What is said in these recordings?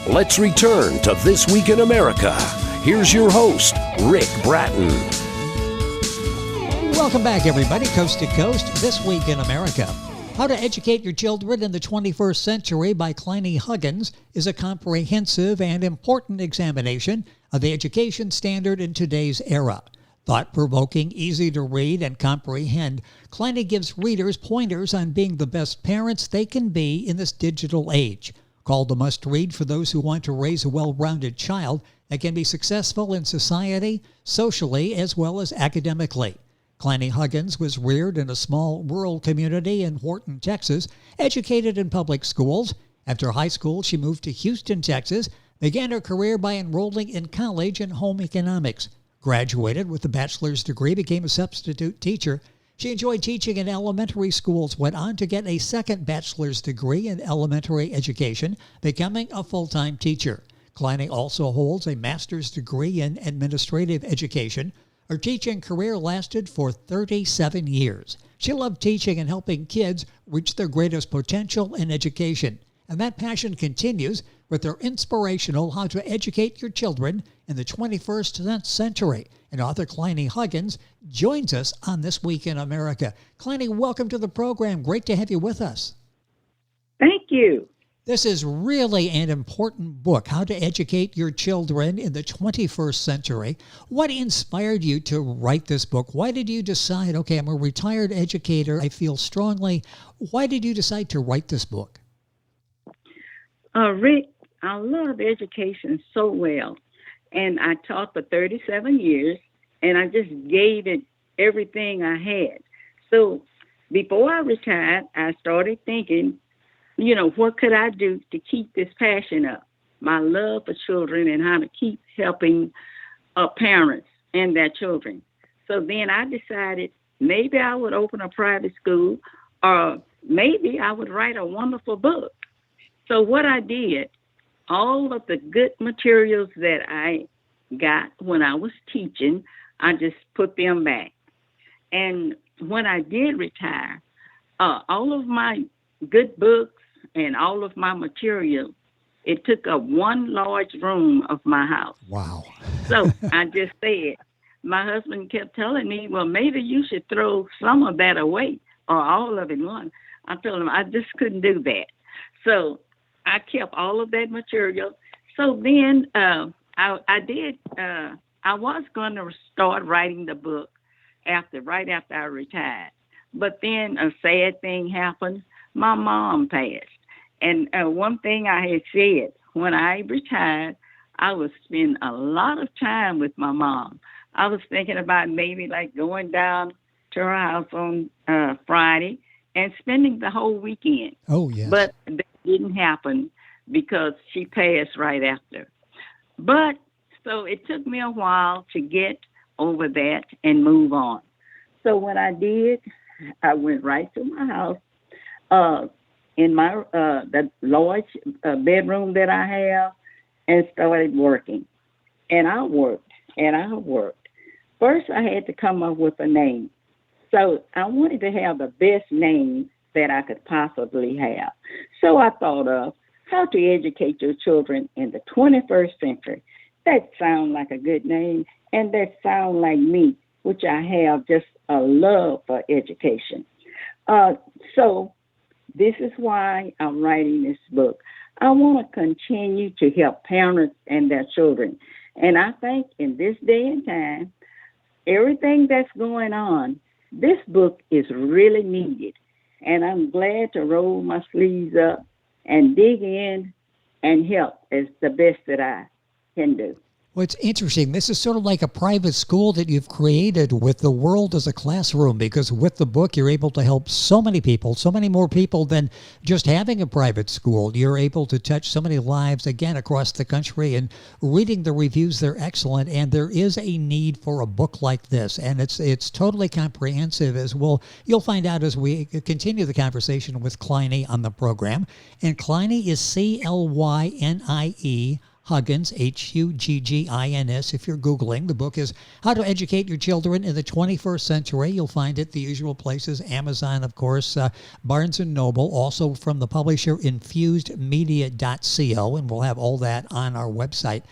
Let's return to This Week in America. Here's your host, Rick Bratton. Welcome back, everybody, coast to coast. This Week in America. How to Educate Your Children in the 21st Century by Clynie Huggins is a comprehensive and important examination of the education standard in today's era. Thought-provoking, easy to read and comprehend, Clynie gives readers pointers on being the best parents they can be in this digital age. Called a must-read for those who want to raise a well-rounded child that can be successful in society, socially, as well as academically. Clynie Huggins was reared in a small rural community in Horton, Texas, educated in public schools. After high school, she moved to Houston, Texas, began her career by enrolling in college in home economics. Graduated with a bachelor's degree, became a substitute teacher. She enjoyed teaching in elementary schools, went on to get a second bachelor's degree in elementary education, becoming a full-time teacher. Clynie also holds a master's degree in administrative education. Her teaching career lasted for 37 years. She loved teaching and helping kids reach their greatest potential in education. And that passion continues with their inspirational How to Educate Your Children in the 21st Century. And author Clynie Huggins joins us on This Week in America. Clynie, welcome to the program. Great to have you with us. Thank you. This is really an important book, How to Educate Your Children in the 21st Century. What inspired you to write this book? Why did you decide, okay, I'm a retired educator, I feel strongly. Why did you decide to write this book? Rick, I love education so well. And I taught for 37 years, and I just gave it everything I had. So before I retired, I started thinking, what could I do to keep this passion up? My love for children and how to keep helping parents and their children. So then I decided maybe I would open a private school, or maybe I would write a wonderful book. So what I did, all of the good materials that I got when I was teaching, I just put them back. And when I did retire, all of my good books and all of my material, it took up one large room of my house. Wow. So I just said, my husband kept telling me, well, maybe you should throw some of that away or all of it in one. I told him I just couldn't do that. So I kept all of that material. So then I was going to start writing the book right after I retired. But then a sad thing happened. My mom passed. And one thing I had said, when I retired, I would spend a lot of time with my mom. I was thinking about maybe like going down to her house on Friday and spending the whole weekend. Oh, yes. But that didn't happen because she passed right after. But so it took me a while to get over that and move on. So when I did, I went right to my house, in my the large bedroom that I have, and started working. And I worked. First, I had to come up with a name. So I wanted to have the best name that I could possibly have. So I thought of How to Educate Your Children in the 21st Century. That sounds like a good name, and that sounds like me, which I have just a love for education. So this is why I'm writing this book. I want to continue to help parents and their children. And I think in this day and time, everything that's going on, this book is really needed. And I'm glad to roll my sleeves up and dig in and help as the best that I can do. Well, it's interesting. This is sort of like a private school that you've created with the world as a classroom, because with the book, you're able to help so many people, so many more people than just having a private school. You're able to touch so many lives, again, across the country, and reading the reviews, they're excellent. And there is a need for a book like this, and it's totally comprehensive as well. You'll find out as we continue the conversation with Clynie on the program. And Clynie is Clynie Huggins, Huggins, if you're Googling. The book is How to Educate Your Children in the 21st Century. You'll find it the usual places, Amazon, of course, Barnes & Noble, also from the publisher infusedmedia.co, and we'll have all that on our website.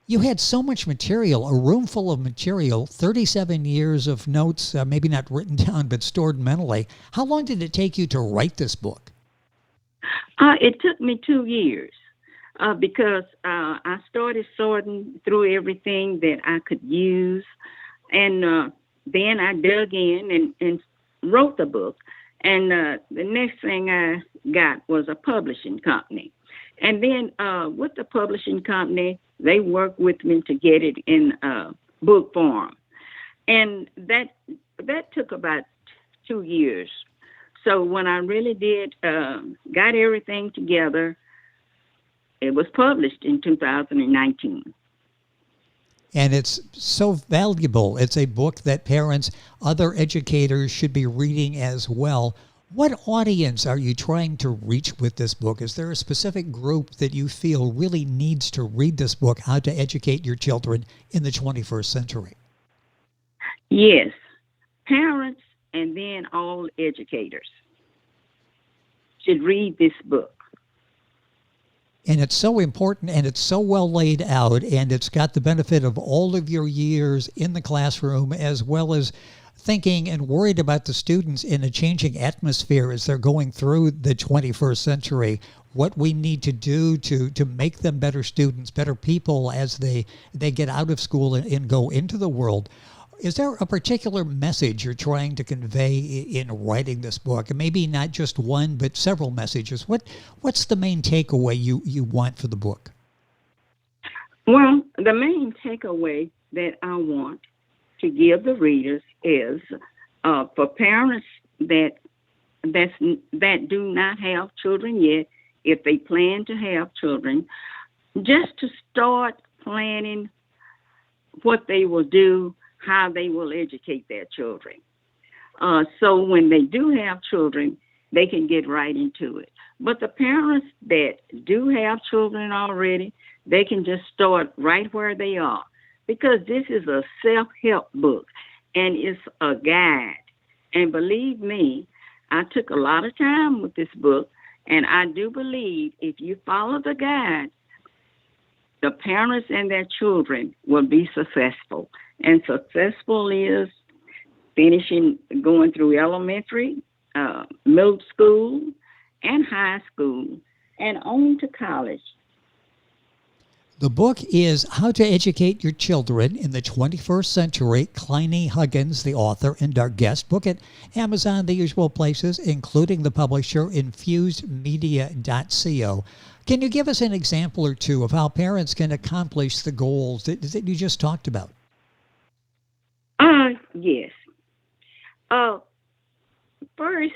You had so much material, a room full of material, 37 years of notes, maybe not written down, but stored mentally. How long did it take you to write this book? It took me 2 years because I started sorting through everything that I could use. And then I dug in and wrote the book. And the next thing I got was a publishing company. And then with the publishing company, they worked with me to get it in book form. And that took about 2 years. So when I really did, got everything together, it was published in 2019. And it's so valuable. It's a book that parents, other educators should be reading as well. What audience are you trying to reach with this book? Is there a specific group that you feel really needs to read this book, How to Educate Your Children in the 21st Century? Yes, parents and then all educators should read this book. And it's so important, and it's so well laid out, and it's got the benefit of all of your years in the classroom, as well as thinking and worried about the students in a changing atmosphere as they're going through the 21st century, what we need to do to make them better students, better people as they get out of school and go into the world. Is there a particular message you're trying to convey in writing this book? And maybe not just one, but several messages. What's the main takeaway you want for the book? Well, the main takeaway that I want to give the readers is for parents that do not have children yet, if they plan to have children, just to start planning what they will do, how they will educate their children. So when they do have children, they can get right into it. But the parents that do have children already, they can just start right where they are, because this is a self-help book and it's a guide. And believe me, I took a lot of time with this book, and I do believe if you follow the guide, the parents and their children will be successful. And successful is going through elementary, middle school, and high school, and on to college. The book is How to Educate Your Children in the 21st Century. Clynie Huggins, the author and our guest. Book at Amazon, the usual places, including the publisher, infusedmedia.co. Can you give us an example or two of how parents can accomplish the goals that you just talked about? Yes. First,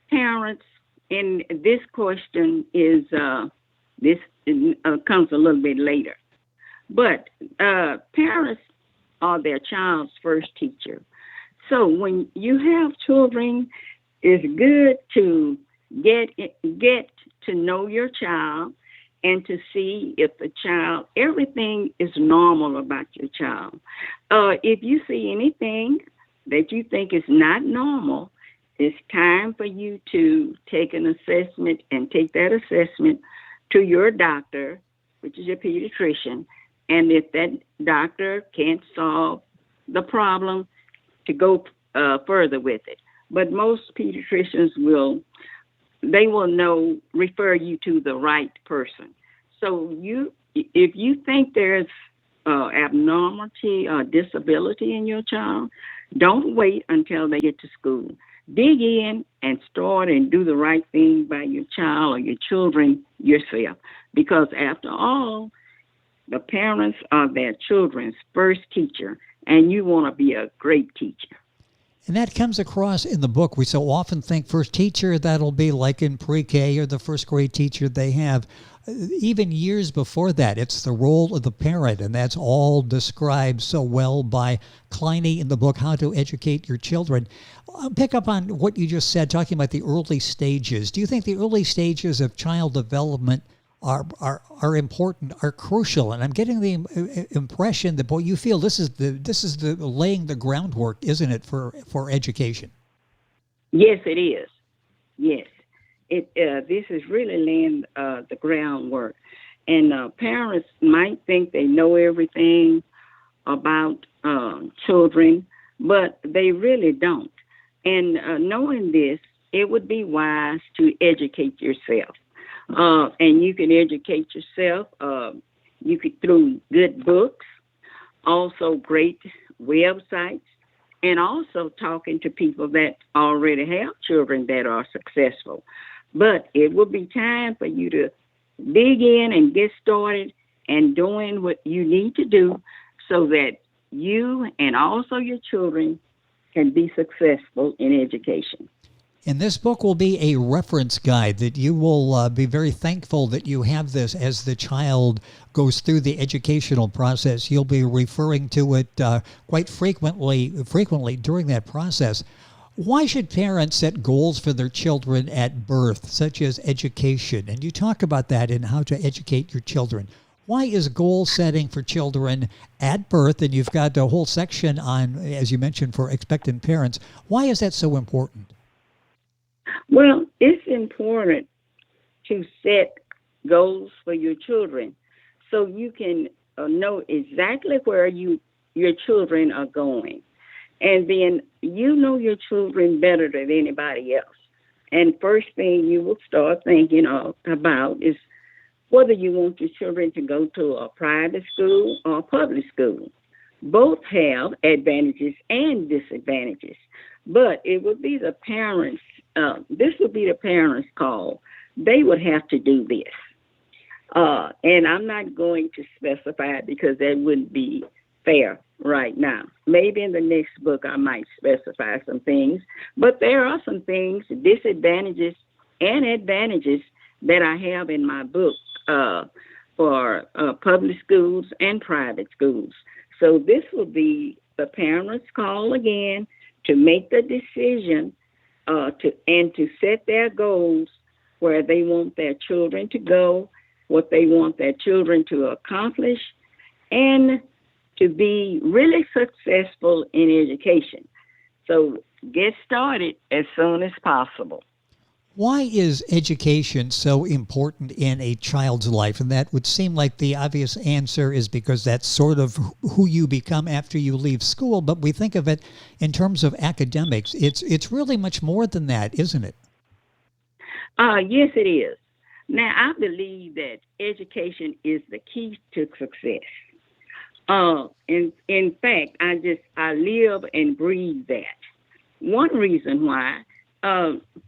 parents, and this question is this comes a little bit later, but parents are their child's first teacher. So when you have children, it's good to get to know your child and to see if the child, everything is normal about your child. If you see anything that you think is not normal, it's time for you to take an assessment and take that assessment to your doctor, which is your pediatrician. And if that doctor can't solve the problem, to go further with it. But most pediatricians will refer you to the right person. So if you think there's abnormality or disability in your child, don't wait until they get to school. Dig in and start and do the right thing by your child or your children yourself. Because after all, the parents are their children's first teacher, and you want to be a great teacher. And that comes across in the book. We so often think first teacher, that'll be like in pre-K or the first grade teacher they have. Even years before that, it's the role of the parent, and that's all described so well by Clynie in the book, How to Educate Your Children. I'll pick up on what you just said, talking about the early stages. Do you think the early stages of child development are important, are crucial. And I'm getting the impression that, boy, you feel this is the laying the groundwork, isn't it, for education? Yes, it is. Yes, this is really laying the groundwork, and parents might think they know everything about children, but they really don't. And knowing this, it would be wise to educate yourself. And you can educate yourself. You could through good books, also great websites, and also talking to people that already have children that are successful. But it will be time for you to dig in and get started and doing what you need to do so that you and also your children can be successful in education. And this book will be a reference guide that you will be very thankful that you have this as the child goes through the educational process. You'll be referring to it quite frequently during that process. Why should parents set goals for their children at birth, such as education? And you talk about that in How to Educate Your Children. Why is goal setting for children at birth, and you've got a whole section on, as you mentioned, for expectant parents, why is that so important? Well, it's important to set goals for your children so you can know exactly where your children are going. And then you know your children better than anybody else. And first thing you will start thinking about is whether you want your children to go to a private school or a public school. Both have advantages and disadvantages, but it would be the parents. This would be the parents' call. They would have to do this. And I'm not going to specify because that wouldn't be fair right now. Maybe in the next book I might specify some things, but there are some things, disadvantages and advantages that I have in my book for public schools and private schools. So this will be the parents' call again to make the decision to set their goals where they want their children to go, what they want their children to accomplish, and to be really successful in education. So get started as soon as possible. Why is education so important in a child's life? And that would seem like the obvious answer is because that's sort of who you become after you leave school. But we think of it in terms of academics. It's really much more than that, isn't it? Yes, it is. Now, I believe that education is the key to success. In fact, I live and breathe that. One reason why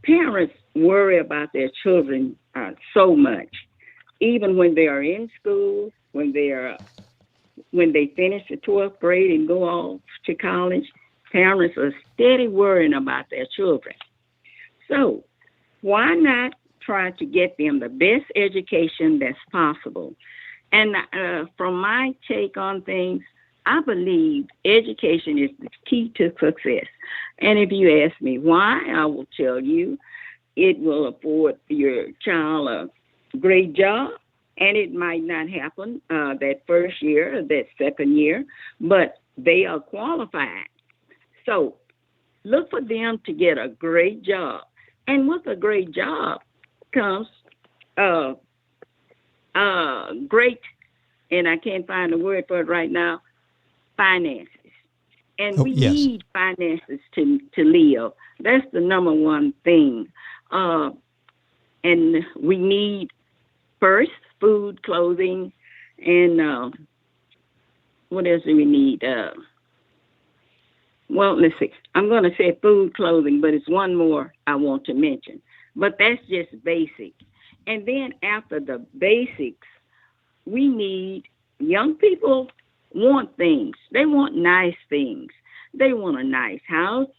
parents worry about their children so much, even when they are in school, when they finish the 12th grade and go off to college, parents are steady worrying about their children. So why not try to get them the best education that's possible? And from my take on things, I believe education is the key to success. And if you ask me why, I will tell you it will afford your child a great job. And it might not happen that first year or that second year, but they are qualified. So look for them to get a great job. And with a great job comes great, and I can't find a word for it right now, finances. And we need finances to live. That's the number one thing. And we need, first, food, clothing, and what else do we need? Well, let's see. I'm going to say food, clothing, but it's one more I want to mention. But that's just basic. And then after the basics, we need, young people want things. They want nice things. They want a nice house.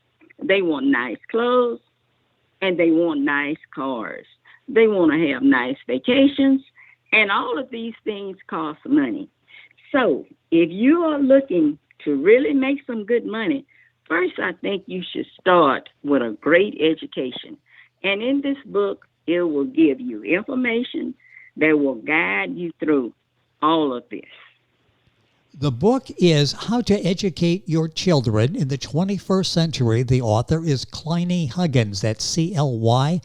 They want nice clothes. And they want nice cars. They want to have nice vacations. And all of these things cost money. So if you are looking to really make some good money, first I think you should start with a great education. And in this book, it will give you information that will guide you through all of this. The book is How to Educate Your Children in the 21st Century. The author is Clynie Huggins. That's Clynie.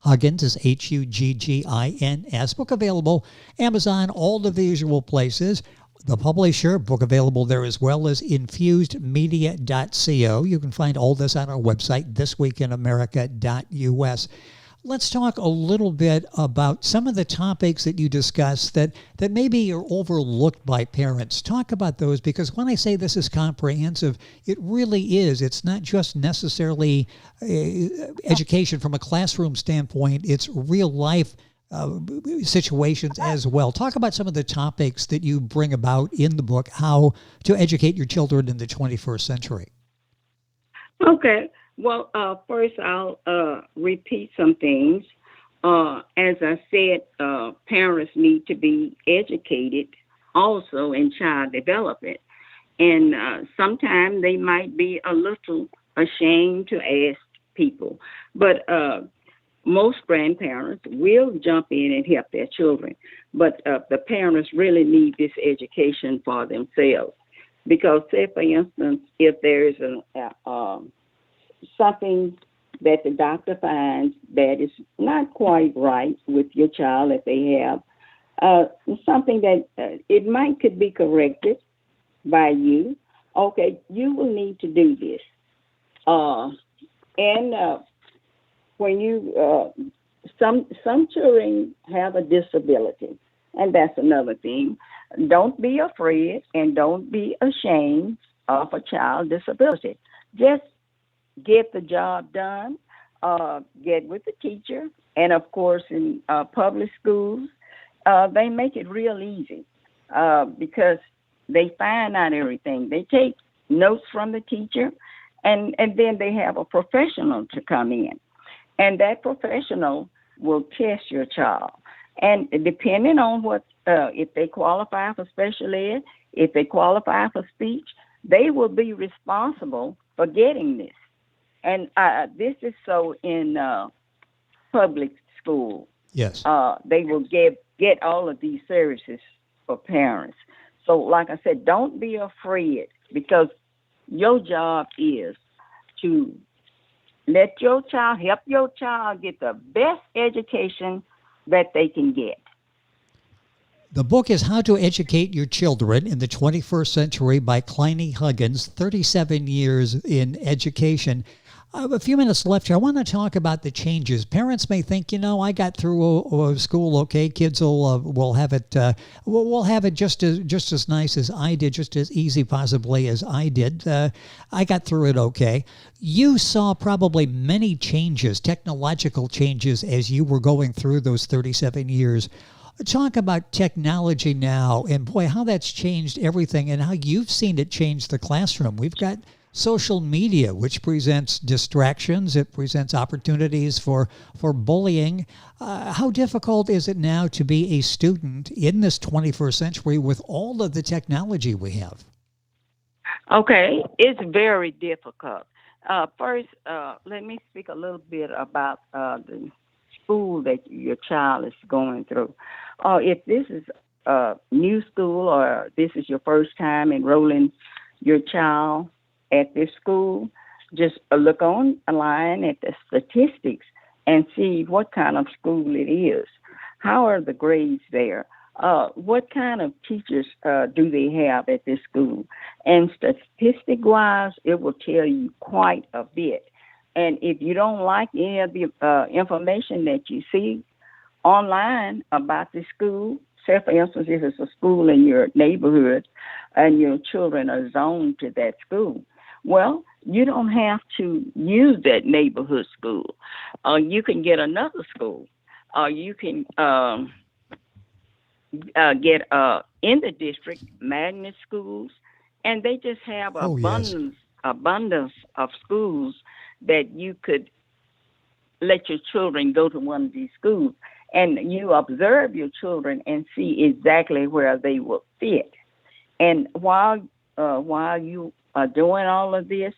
Huggins is Huggins. Book available Amazon, all the usual places. The publisher, book available there as well as infusedmedia.co. You can find all this on our website, thisweekinamerica.us. Let's talk a little bit about some of the topics that you discuss that maybe are overlooked by parents. Talk about those, because when I say this is comprehensive, it really is. It's not just necessarily education from a classroom standpoint. It's real life situations as well. Talk about some of the topics that you bring about in the book, How to Educate Your Children in the 21st Century. Okay. Well, first I'll repeat some things. As I said, parents need to be educated also in child development. And sometimes they might be a little ashamed to ask people. But most grandparents will jump in and help their children. But the parents really need this education for themselves. Because, say, for instance, if there's something that the doctor finds that is not quite right with your child, if they have something that it could be corrected by you. Okay, you will need to do this. When you some children have a disability, and that's another thing. Don't be afraid and don't be ashamed of a child disability. Just get the job done, get with the teacher, and of course in public schools, they make it real easy because they find out everything. They take notes from the teacher, and then they have a professional to come in, and that professional will test your child. And depending on what, if they qualify for special ed, if they qualify for speech, they will be responsible for getting this. And this is so in public school. Yes. They will get all of these services for parents. So, like I said, don't be afraid, because your job is to help your child get the best education that they can get. The book is How to Educate Your Children in the 21st Century by Clynie Huggins, 37 years in education. I have a few minutes left here. I want to talk about the changes. Parents may think, I got through school okay. Kids will have it. We'll have it just as nice as I did, just as easy possibly as I did. I got through it okay. You saw probably many changes, technological changes, as you were going through those 37 years. Talk about technology now, and boy, how that's changed everything, and how you've seen it change the classroom. We've got social media, which presents distractions. It presents opportunities for bullying. How difficult is it now to be a student in this 21st century with all of the technology we have? Okay, it's very difficult. First, let me speak a little bit about the school that your child is going through. If this is a new school, or this is your first time enrolling your child at this school, just look online at the statistics and see what kind of school it is. How are the grades there? What kind of teachers do they have at this school? And statistic-wise, it will tell you quite a bit. And if you don't like any of the information that you see online about the school, say, for instance, if it's a school in your neighborhood and your children are zoned to that school, well, you don't have to use that neighborhood school. You can get another school. You can get in the district magnet schools, and they just have abundance of schools that you could let your children go to one of these schools, and you observe your children and see exactly where they will fit. And while you are doing all of this,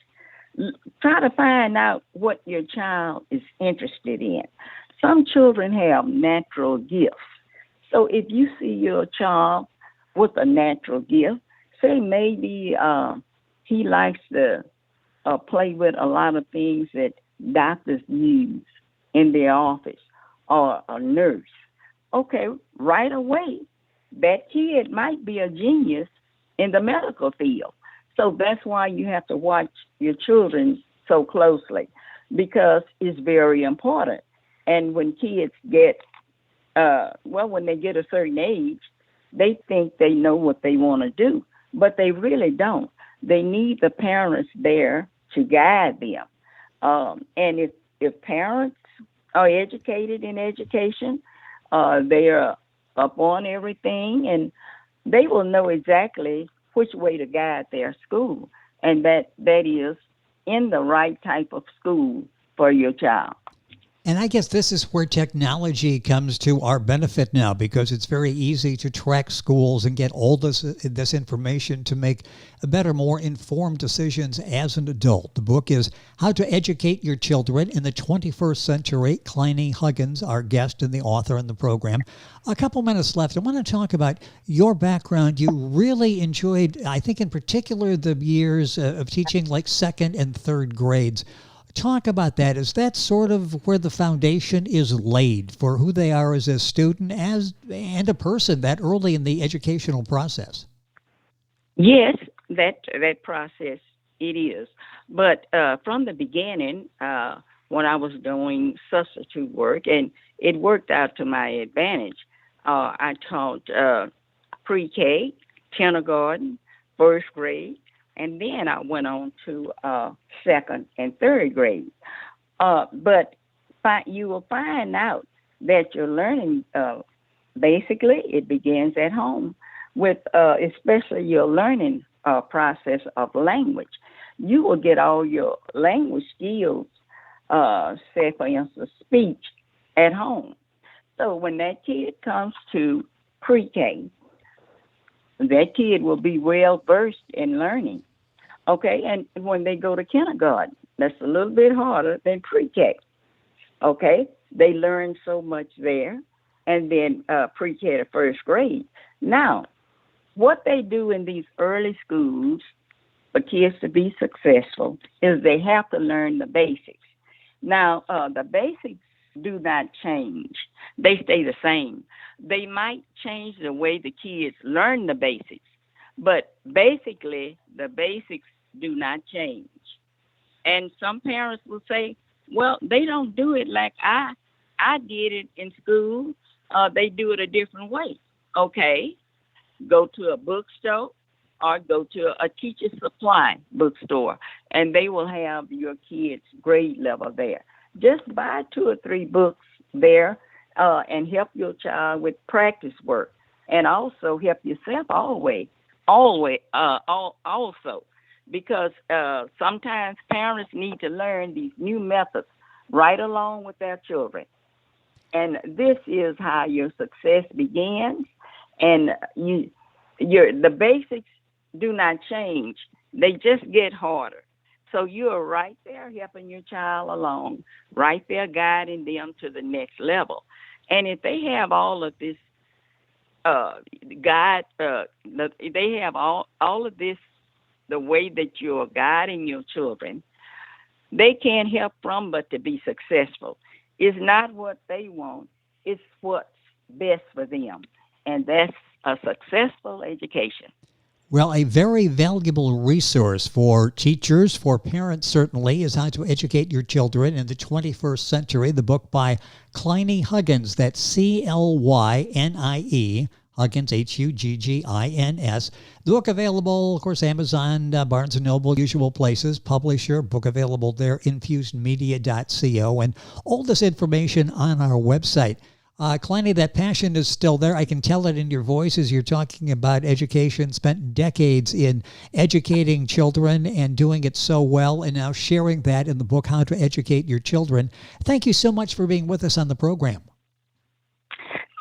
try to find out what your child is interested in. some children have natural gifts. So if you see your child with a natural gift, say maybe he likes to play with a lot of things that doctors use in their office or a nurse. Okay, right away, that kid might be a genius in the medical field. So that's why you have to watch your children so closely because it's very important. And when kids get, when they get a certain age, they think they know what they want to do, but they really don't. They need the parents there to guide them. And if parents are educated in education, they are up on everything, and they will know exactly which way to guide their school, and that is in the right type of school for your child. And I guess this is where technology comes to our benefit now, because it's very easy to track schools and get all this information to make better, more informed decisions as an adult. The book is How to Educate Your Children in the 21st Century. Clynie Huggins, our guest and the author in the program. A couple minutes left. I want to talk about your background. You really enjoyed, I think in particular, the years of teaching like second and third grades. Talk about that. Is that sort of where the foundation is laid for who they are as a student and a person that early in the educational process? Yes, that process it is. But from the beginning, when I was doing substitute work, and it worked out to my advantage, I taught pre-K, kindergarten, first grade, and then I went on to second and third grade. But you will find out that your learning, basically, it begins at home with especially your learning process of language. You will get all your language skills, say, for instance, speech, at home. So when that kid comes to pre-K, that kid will be well versed in learning. Okay, and when they go to kindergarten, that's a little bit harder than pre-K. Okay, they learn so much there, and then pre-K to first grade. Now, what they do in these early schools for kids to be successful is they have to learn the basics. Now, the basics do not change. They stay the same. They might change the way the kids learn the basics, but basically the basics do not change. And some parents will say, well, they don't do it like I did it in school. They do it a different way. Okay, go to a bookstore or go to a teacher supply bookstore, and they will have your kids' grade level there. Just buy 2 or 3 books there and help your child with practice work, and also help yourself also, because sometimes parents need to learn these new methods right along with their children. And this is how your success begins. And the basics do not change. They just get harder. So you are right there helping your child along, right there guiding them to the next level. And if they have all of this they have all of this, the way that you're guiding your children, they can't help from but to be successful. It's not what they want, it's what's best for them. And that's a successful education. Well, a very valuable resource for teachers, for parents certainly, is How to Educate Your Children in the 21st Century, the book by Clynie Huggins. That's Clynie, Huggins, Huggins. The book available, of course, Amazon, Barnes & Noble, usual places. Publisher, book available there, infusedmedia.co, and all this information on our website. Clynie, that passion is still there. I can tell it in your voice as you're talking about education, spent decades in educating children and doing it so well, and now sharing that in the book, How to Educate Your Children. Thank you so much for being with us on the program.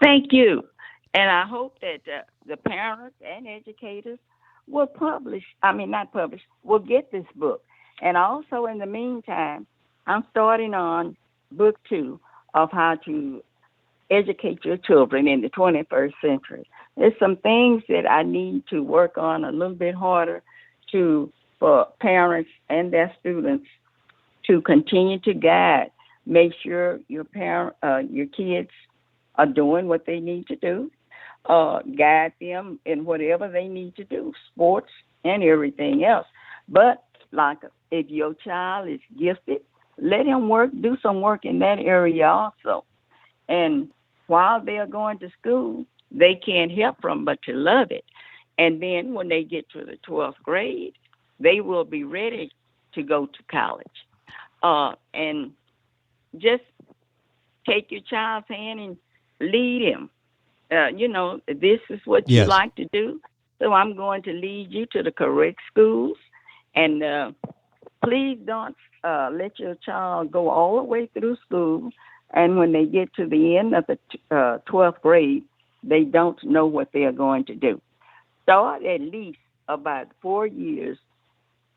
Thank you. And I hope that the parents and educators will will get this book. And also in the meantime, I'm starting on book 2 of how to educate your children in the 21st century. There's some things that I need to work on a little bit harder for parents and their students to continue to guide. Make sure your kids are doing what they need to do. Guide them in whatever they need to do, sports and everything else. But like if your child is gifted, let him do some work in that area also. And while they're going to school, they can't help from but to love it. And then when they get to the 12th grade, they will be ready to go to college. And just take your child's hand and lead him. This is what you like to do, so I'm going to lead you to the correct schools. And please don't let your child go all the way through school, and when they get to the end of the 12th grade, they don't know what they are going to do. Start at least about 4 years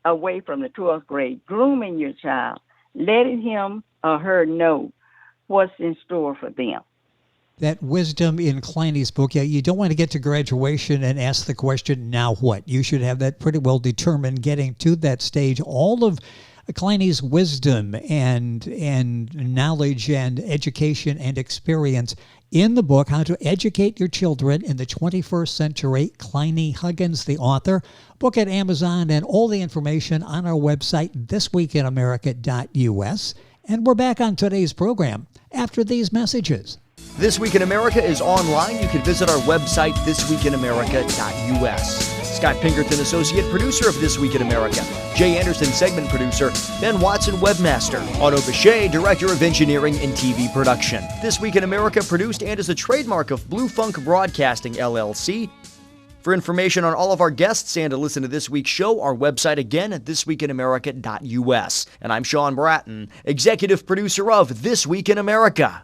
away from the 12th grade, grooming your child, letting him or her know what's in store for them. That wisdom in Clynie's book, you don't want to get to graduation and ask the question, now what? You should have that pretty well determined getting to that stage. All of Clynie's wisdom and knowledge and education and experience in the book, How to Educate Your Children in the 21st Century. Clynie Huggins, the author. Book at Amazon, and all the information on our website, thisweekinamerica.us. And we're back on today's program after these messages. This Week in America is online. You can visit our website, thisweekinamerica.us. Scott Pinkerton, Associate Producer of This Week in America. Jay Anderson, Segment Producer. Ben Watson, Webmaster. Otto Bechet, Director of Engineering and TV Production. This Week in America produced and is a trademark of Blue Funk Broadcasting, LLC. For information on all of our guests and to listen to this week's show, our website again at thisweekinamerica.us. And I'm Sean Bratton, Executive Producer of This Week in America.